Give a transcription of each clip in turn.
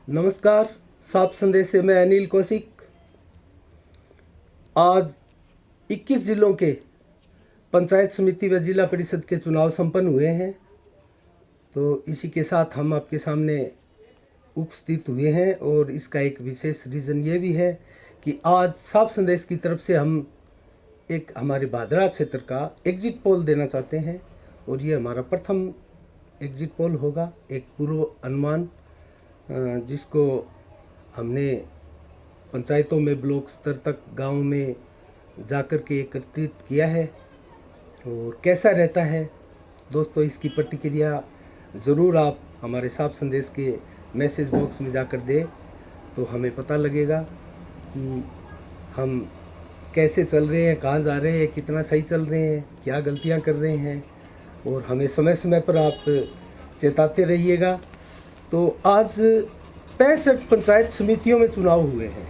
नमस्कार। साफ संदेश से मैं अनिल कौशिक। आज 21 जिलों के पंचायत समिति व जिला परिषद के चुनाव संपन्न हुए हैं। तो इसी के साथ हम आपके सामने उपस्थित हुए हैं और इसका एक विशेष रीज़न ये भी है कि आज साफ संदेश की तरफ से हम एक हमारे भादरा क्षेत्र का एग्जिट पोल देना चाहते हैं और ये हमारा प्रथम एग्जिट पोल होगा, एक पूर्व अनुमान जिसको हमने पंचायतों में ब्लॉक स्तर तक गांव में जाकर के एकत्रित किया है। और कैसा रहता है दोस्तों, इसकी प्रतिक्रिया ज़रूर आप हमारे साफ संदेश के मैसेज बॉक्स में जाकर दें तो हमें पता लगेगा कि हम कैसे चल रहे हैं, कहाँ जा रहे हैं, कितना सही चल रहे हैं, क्या गलतियां कर रहे हैं। और हमें समय समय पर आप चेताते रहिएगा। तो आज 65 पंचायत समितियों में चुनाव हुए हैं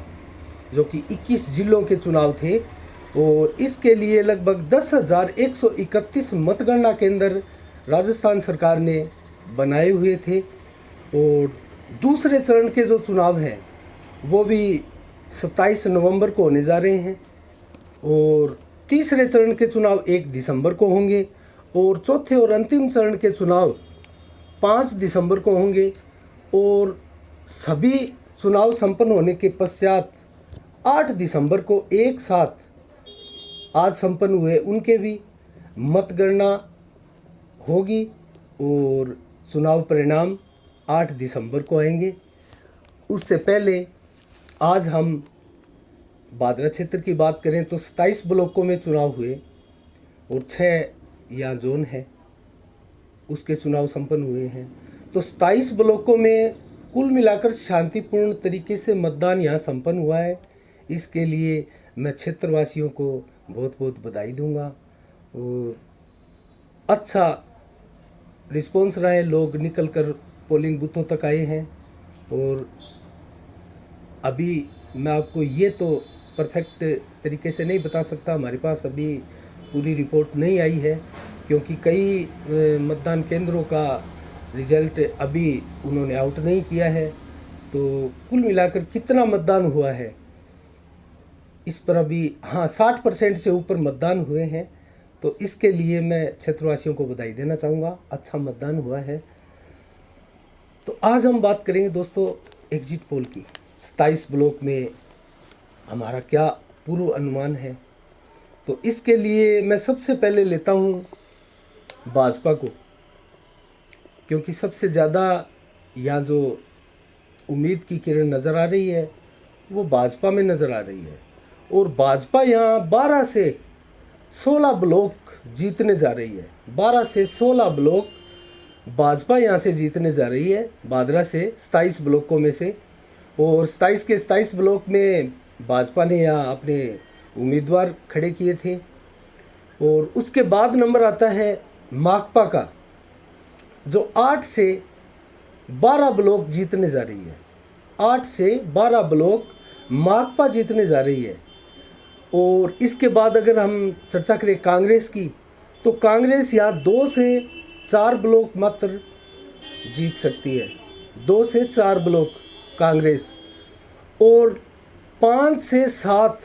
जो कि 21 जिलों के चुनाव थे और इसके लिए लगभग 10,131 मतगणना केंद्र राजस्थान सरकार ने बनाए हुए थे। और दूसरे चरण के जो चुनाव हैं वो भी 27 नवंबर को होने जा रहे हैं और तीसरे चरण के चुनाव 1 दिसंबर को होंगे और चौथे और अंतिम चरण के चुनाव 5 दिसंबर को होंगे। और सभी चुनाव संपन्न होने के पश्चात 8 दिसंबर को एक साथ आज संपन्न हुए उनके भी मतगणना होगी और चुनाव परिणाम 8 दिसंबर को आएंगे। उससे पहले आज हम भादरा क्षेत्र की बात करें तो 27 ब्लॉकों में चुनाव हुए और 6 यहाँ जोन है उसके चुनाव संपन्न हुए हैं। तो 27 ब्लॉकों में कुल मिलाकर शांतिपूर्ण तरीके से मतदान यहाँ संपन्न हुआ है। इसके लिए मैं क्षेत्रवासियों को बहुत बहुत बधाई दूंगा और अच्छा रिस्पॉन्स रहा है, लोग निकल कर पोलिंग बूथों तक आए हैं। और अभी मैं आपको ये तो परफेक्ट तरीके से नहीं बता सकता, हमारे पास अभी पूरी रिपोर्ट नहीं आई है क्योंकि कई मतदान केंद्रों का रिजल्ट अभी उन्होंने आउट नहीं किया है। तो कुल मिलाकर कितना मतदान हुआ है इस पर अभी 60% से ऊपर मतदान हुए हैं। तो इसके लिए मैं क्षेत्रवासियों को बधाई देना चाहूँगा, अच्छा मतदान हुआ है। तो आज हम बात करेंगे दोस्तों एग्जिट पोल की। 27 ब्लॉक में हमारा क्या पूर्व अनुमान है। तो इसके लिए मैं सबसे पहले लेता हूँ भाजपा को, क्योंकि सबसे ज़्यादा यहाँ जो उम्मीद की किरण नज़र आ रही है वो भाजपा में नज़र आ रही है। और भाजपा यहाँ 12 से 16 ब्लॉक जीतने जा रही है। 12 से 16 ब्लॉक भाजपा यहाँ से जीतने जा रही है, भादरा से 27 ब्लॉकों में से। और 27 के 27 ब्लॉक में भाजपा ने यहाँ अपने उम्मीदवार खड़े किए थे। और उसके बाद नंबर आता है माकपा का जो 8 से 12 ब्लॉक जीतने जा रही है। 8 से 12 ब्लॉक माकपा जीतने जा रही है। और इसके बाद अगर हम चर्चा करें कांग्रेस की तो कांग्रेस यहाँ 2 से 4 ब्लॉक मात्र जीत सकती है। 2 से 4 ब्लॉक कांग्रेस और 5 से 7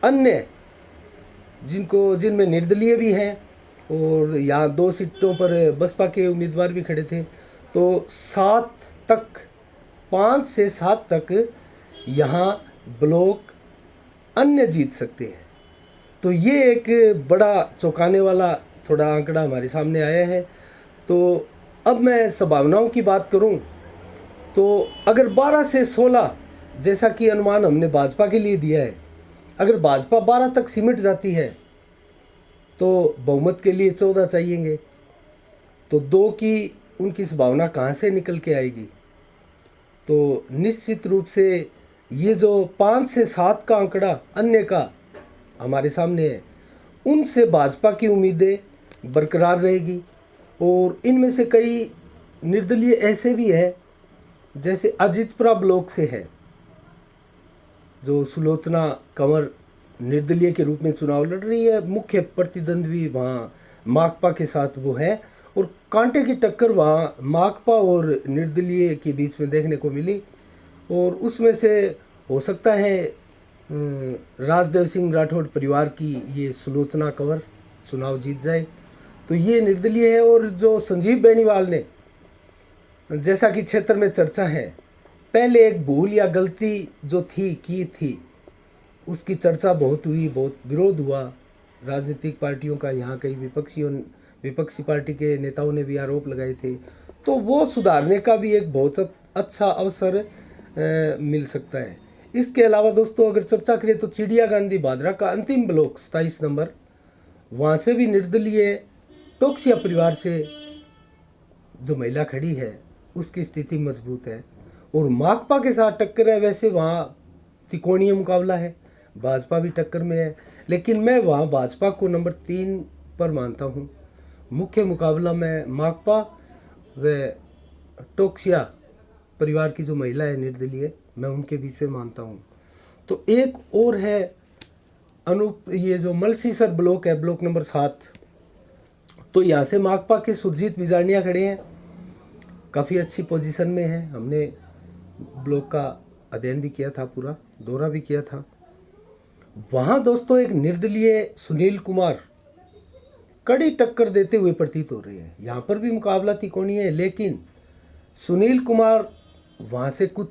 अन्य जिनमें निर्दलीय भी हैं और यहाँ 2 सीटों पर बसपा के उम्मीदवार भी खड़े थे। तो 7 तक, 5 से 7 तक यहाँ ब्लॉक अन्य जीत सकते हैं। तो ये एक बड़ा चौंकाने वाला थोड़ा आंकड़ा हमारे सामने आया है। तो अब मैं संभावनाओं की बात करूं तो अगर 12 से 16 जैसा कि अनुमान हमने भाजपा के लिए दिया है, अगर भाजपा 12 तक सिमट जाती है तो बहुमत के लिए 14 चाहिएंगे। तो 2 की उनकी संभावना कहाँ से निकल के आएगी। तो निश्चित रूप से ये जो 5 से 7 का आंकड़ा अन्य का हमारे सामने है, उनसे भाजपा की उम्मीदें बरकरार रहेगी। और इनमें से कई निर्दलीय ऐसे भी है, जैसे अजितपुरा ब्लॉक से है जो सुलोचना कंवर निर्दलीय के रूप में चुनाव लड़ रही है। मुख्य प्रतिद्वंद्वी वहाँ माकपा के साथ वो है और कांटे की टक्कर वहाँ माकपा और निर्दलीय के बीच में देखने को मिली। और उसमें से हो सकता है राजदेव सिंह राठौड़ परिवार की ये सुलोचना कंवर चुनाव जीत जाए। तो ये निर्दलीय है। और जो संजीव बेनीवाल ने, जैसा कि क्षेत्र में चर्चा है, पहले एक भूल या गलती जो की थी, उसकी चर्चा बहुत हुई, बहुत विरोध हुआ राजनीतिक पार्टियों का। यहाँ कई विपक्षी पार्टी के नेताओं ने भी आरोप लगाए थे। तो वो सुधारने का भी एक बहुत अच्छा अवसर मिल सकता है। इसके अलावा दोस्तों अगर चर्चा करें तो चिड़िया गांधी भादरा का अंतिम ब्लॉक 27 नंबर, वहाँ से भी निर्दलीय टोक्सिया परिवार से जो महिला खड़ी है उसकी स्थिति मजबूत है। और माकपा के साथ टक्कर है। वैसे वहाँ त्रिकोणीय मुकाबला है, भाजपा भी टक्कर में है, लेकिन मैं वहाँ भाजपा को नंबर 3 पर मानता हूँ। मुख्य मुकाबला में माकपा व टोक्सिया परिवार की जो महिला है निर्दलीय, मैं उनके बीच में मानता हूँ। तो एक और है ये जो मलसीसर ब्लॉक है, ब्लॉक नंबर 7, तो यहाँ से माकपा के सुरजीत बिजारनिया खड़े हैं, काफ़ी अच्छी पोजीशन में है। हमने ब्लॉक का अध्ययन भी किया था, पूरा दौरा भी किया था। वहाँ दोस्तों एक निर्दलीय सुनील कुमार कड़ी टक्कर देते हुए प्रतीत हो रहे हैं। यहाँ पर भी मुकाबला त्रिकोणीय है, लेकिन सुनील कुमार वहाँ से कुछ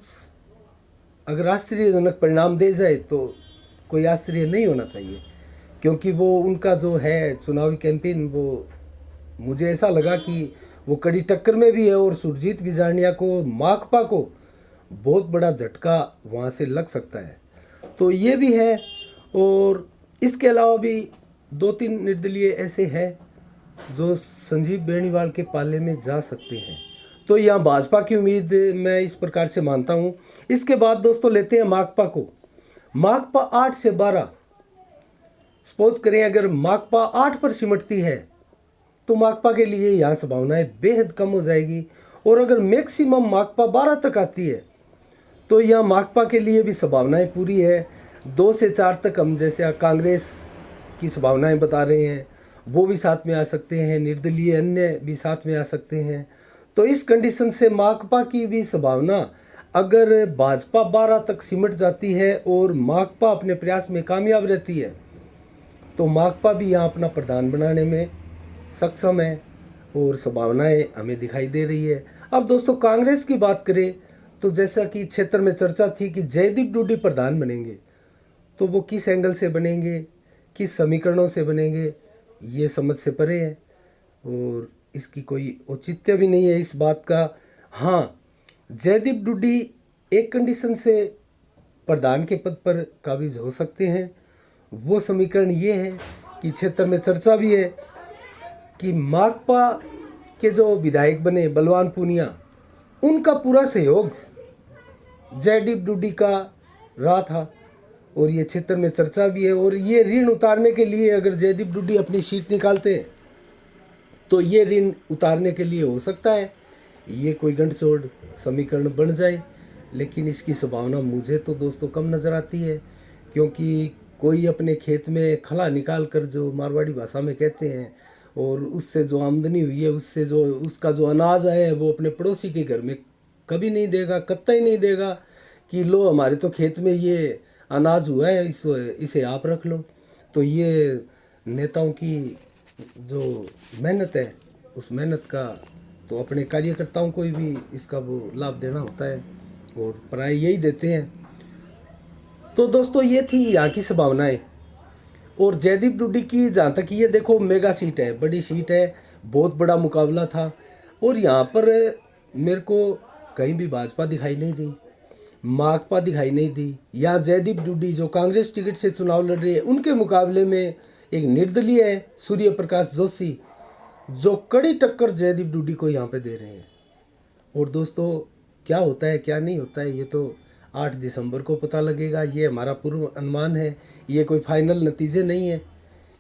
अगर आश्चर्यजनक परिणाम दे जाए तो कोई आश्चर्य नहीं होना चाहिए, क्योंकि वो उनका जो है चुनावी कैंपेन, वो मुझे ऐसा लगा कि वो कड़ी टक्कर में भी है और सुरजीत बिजारनिया को, माकपा को बहुत बड़ा झटका वहाँ से लग सकता है। तो ये भी है। और इसके अलावा भी 2-3 निर्दलीय ऐसे हैं जो संजीव बेनीवाल के पाले में जा सकते हैं। तो यहाँ भाजपा की उम्मीद मैं इस प्रकार से मानता हूँ। इसके बाद दोस्तों लेते हैं माकपा को। माकपा 8 से 12, सपोज करें अगर माकपा 8 पर सिमटती है तो माकपा के लिए यहाँ संभावनाएं बेहद कम हो जाएगी। और अगर मैक्सिमम माकपा 12 तक आती है तो यहाँ माकपा के लिए भी संभावनाएं पूरी है। 2 से 4 तक हम जैसे कांग्रेस की संभावनाएं बता रहे हैं, वो भी साथ में आ सकते हैं, निर्दलीय अन्य भी साथ में आ सकते हैं। तो इस कंडीशन से माकपा की भी संभावना, अगर भाजपा 12 तक सिमट जाती है और माकपा अपने प्रयास में कामयाब रहती है, तो माकपा भी यहाँ अपना प्रधान बनाने में सक्षम है और संभावनाएं हमें दिखाई दे रही है। अब दोस्तों कांग्रेस की बात करें तो जैसा कि क्षेत्र में चर्चा थी कि जयदीप डूडी प्रधान बनेंगे, तो वो किस एंगल से बनेंगे, किस समीकरणों से बनेंगे, ये समझ से परे है और इसकी कोई औचित्य भी नहीं है इस बात का। हाँ, जयदीप डूडी एक कंडीशन से प्रधान के पद पर काबिज हो सकते हैं। वो समीकरण ये है कि क्षेत्र में चर्चा भी है कि माकपा के जो विधायक बने बलवान पूनिया, उनका पूरा सहयोग जयदीप डूडी का रहा था और ये क्षेत्र में चर्चा भी है। और ये ऋण उतारने के लिए अगर जयदीप डूडी अपनी सीट निकालते हैं तो ये ऋण उतारने के लिए हो सकता है ये कोई गंढचोड़ समीकरण बन जाए, लेकिन इसकी संभावना मुझे तो दोस्तों कम नज़र आती है, क्योंकि कोई अपने खेत में खला निकाल कर, जो मारवाड़ी भाषा में कहते हैं, और उससे जो आमदनी हुई है, उससे जो उसका जो अनाज है, वो अपने पड़ोसी के घर में कभी नहीं देगा, कतई नहीं देगा कि लो हमारे तो खेत में ये अनाज हुआ है, इसे आप रख लो। तो ये नेताओं की जो मेहनत है, उस मेहनत का तो अपने कार्यकर्ताओं को भी इसका वो लाभ देना होता है और प्राय यही देते हैं। तो दोस्तों ये थी यहाँ की संभावनाएं। और जयदीप डूडी की जहाँ तक ये देखो मेगा सीट है, बड़ी सीट है, बहुत बड़ा मुकाबला था और यहाँ पर मेरे को कहीं भी भाजपा दिखाई नहीं दी, माकपा दिखाई नहीं दी। यहाँ जयदीप डूडी जो कांग्रेस टिकट से चुनाव लड़ रहे हैं, उनके मुकाबले में एक निर्दलीय है सूर्य प्रकाश जोशी, जो कड़ी टक्कर जयदीप डूडी को यहाँ पे दे रहे हैं। और दोस्तों क्या होता है क्या नहीं होता है ये तो 8 दिसंबर को पता लगेगा। ये हमारा पूर्व अनुमान है, ये कोई फाइनल नतीजे नहीं है,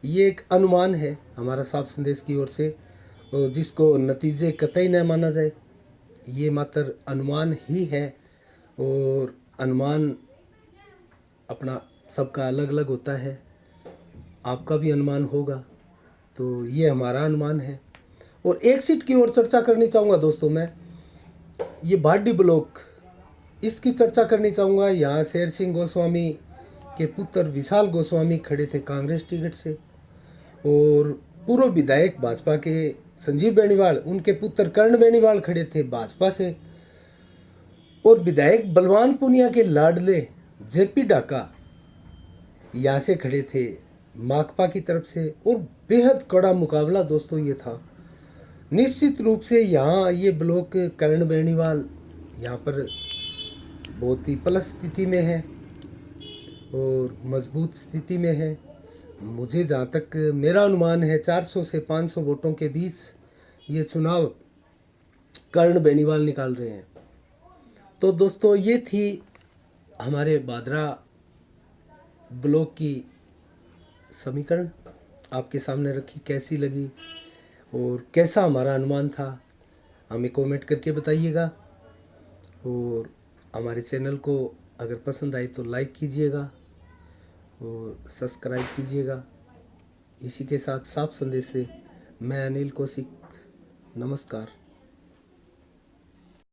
ये एक अनुमान है हमारा साफ संदेश की ओर से, जिसको नतीजे कतई न माना जाए, ये मात्र अनुमान ही है। और अनुमान अपना सबका अलग अलग होता है, आपका भी अनुमान होगा, तो ये हमारा अनुमान है। और एक सीट की ओर चर्चा करनी चाहूँगा दोस्तों मैं, ये भाडी ब्लॉक इसकी चर्चा करनी चाहूँगा। यहाँ शेर सिंह गोस्वामी के पुत्र विशाल गोस्वामी खड़े थे कांग्रेस टिकट से, और पूर्व विधायक भाजपा के संजीव बेनीवाल, उनके पुत्र कर्ण बेनीवाल खड़े थे भाजपा से, और विधायक बलवान पुनिया के लाडले जेपी डाका यहाँ से खड़े थे माकपा की तरफ से। और बेहद कड़ा मुकाबला दोस्तों ये था। निश्चित रूप से यहाँ ये ब्लॉक कर्ण बेनीवाल यहाँ पर बहुत ही प्लस स्थिति में है और मजबूत स्थिति में है। मुझे जहाँ तक मेरा अनुमान है 400 से 500 वोटों के बीच ये चुनाव कर्ण बेनीवाल निकाल रहे हैं। तो दोस्तों ये थी हमारे बादरा ब्लॉक की समीकरण, आपके सामने रखी। कैसी लगी और कैसा हमारा अनुमान था हमें कमेंट करके बताइएगा, और हमारे चैनल को अगर पसंद आई तो लाइक कीजिएगा और सब्सक्राइब कीजिएगा। इसी के साथ साफ संदेश से मैं अनिल कौशिक, नमस्कार।